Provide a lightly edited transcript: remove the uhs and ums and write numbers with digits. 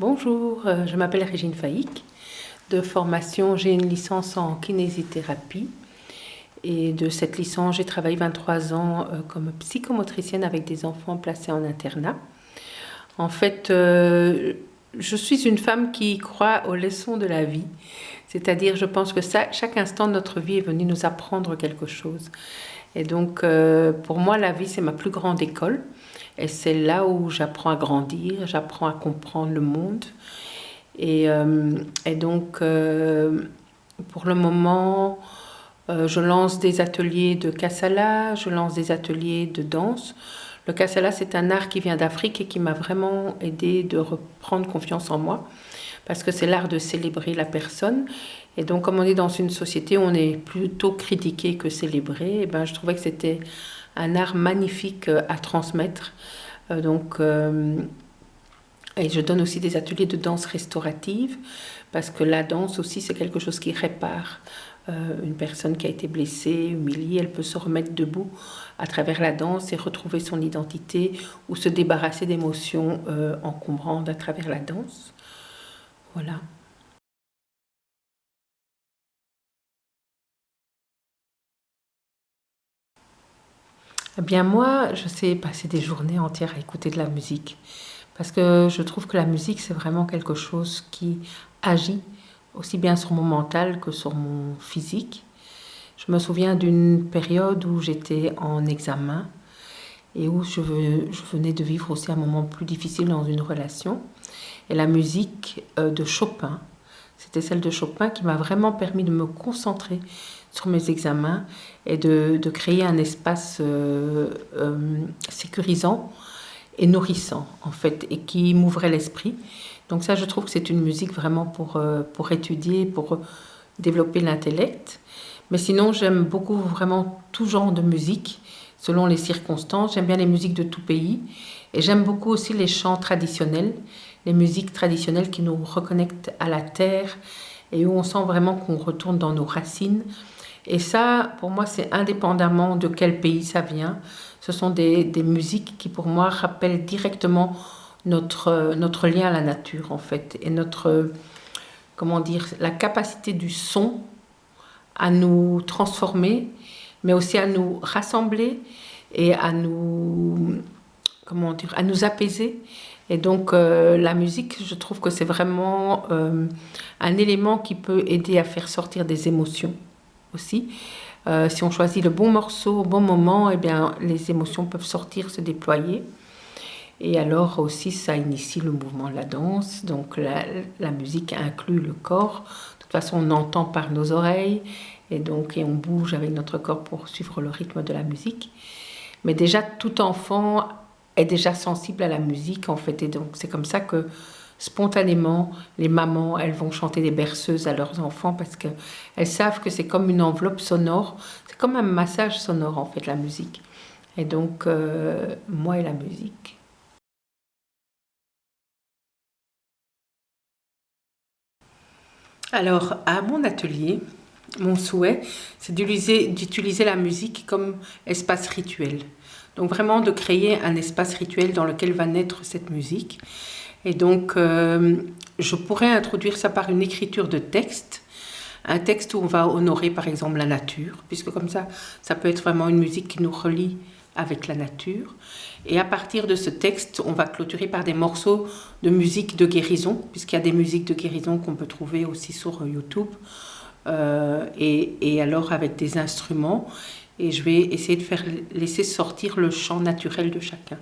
Bonjour, je m'appelle Régine Faïc. De formation, j'ai une licence en kinésithérapie. Et de cette licence, j'ai travaillé 23 ans comme psychomotricienne avec des enfants placés en internat. En fait, je suis une femme qui croit aux leçons de la vie. C'est-à-dire, je pense que chaque instant de notre vie est venu nous apprendre quelque chose. Et donc, pour moi, la vie, c'est ma plus grande école. Et c'est là où j'apprends à grandir, j'apprends à comprendre le monde. Et donc, pour le moment, je lance des ateliers de Kassala, je lance des ateliers de danse. Le Kassala, c'est un art qui vient d'Afrique et qui m'a vraiment aidé de reprendre confiance en moi. Parce que c'est l'art de célébrer la personne. Et donc, comme on est dans une société où on est plutôt critiqué que célébré, et ben, je trouvais que c'était un art magnifique à transmettre. Et je donne aussi des ateliers de danse restaurative, parce que la danse aussi, c'est quelque chose qui répare. Une personne qui a été blessée, humiliée, elle peut se remettre debout à travers la danse et retrouver son identité ou se débarrasser d'émotions encombrantes à travers la danse. Voilà. Eh bien moi, je sais passer des journées entières à écouter de la musique. Parce que je trouve que la musique, c'est vraiment quelque chose qui agit aussi bien sur mon mental que sur mon physique. Je me souviens d'une période où j'étais en examen et où je venais de vivre aussi un moment plus difficile dans une relation. Et la musique de Chopin, c'était celle de Chopin qui m'a vraiment permis de me concentrer sur mes examens et de créer un espace sécurisant et nourrissant en fait, et qui m'ouvrait l'esprit. Donc ça, je trouve que c'est une musique vraiment pour étudier, pour développer l'intellect. Mais sinon, j'aime beaucoup vraiment tout genre de musique, selon les circonstances. J'aime bien les musiques de tout pays. Et j'aime beaucoup aussi les chants traditionnels, les musiques traditionnelles qui nous reconnectent à la terre et où on sent vraiment qu'on retourne dans nos racines. Et ça, pour moi, c'est indépendamment de quel pays ça vient. Ce sont des musiques qui, pour moi, rappellent directement notre lien à la nature, en fait. Et comment dire, la capacité du son à nous transformer, mais aussi à nous rassembler et à nous apaiser. Et donc, la musique, je trouve que c'est vraiment un élément qui peut aider à faire sortir des émotions aussi. Si on choisit le bon morceau au bon moment, eh bien, les émotions peuvent sortir, se déployer. Et alors aussi, ça initie le mouvement de la danse. Donc la musique inclut le corps. De toute façon, on entend par nos oreilles et on bouge avec notre corps pour suivre le rythme de la musique. Mais déjà, tout enfant est déjà sensible à la musique, en fait. Et donc, c'est comme ça que spontanément, les mamans, elles vont chanter des berceuses à leurs enfants parce qu'elles savent que c'est comme une enveloppe sonore. C'est comme un massage sonore, en fait, la musique. Et donc, moi et la musique. Alors, à mon atelier, mon souhait, c'est d'utiliser la musique comme espace rituel. Donc, vraiment de créer un espace rituel dans lequel va naître cette musique. Et donc, je pourrais introduire ça par une écriture de texte, un texte où on va honorer par exemple la nature, puisque comme ça peut être vraiment une musique qui nous relie avec la nature. Et à partir de ce texte, on va clôturer par des morceaux de musique de guérison, puisqu'il y a des musiques de guérison qu'on peut trouver aussi sur YouTube, et alors avec des instruments. Et je vais essayer de laisser sortir le chant naturel de chacun.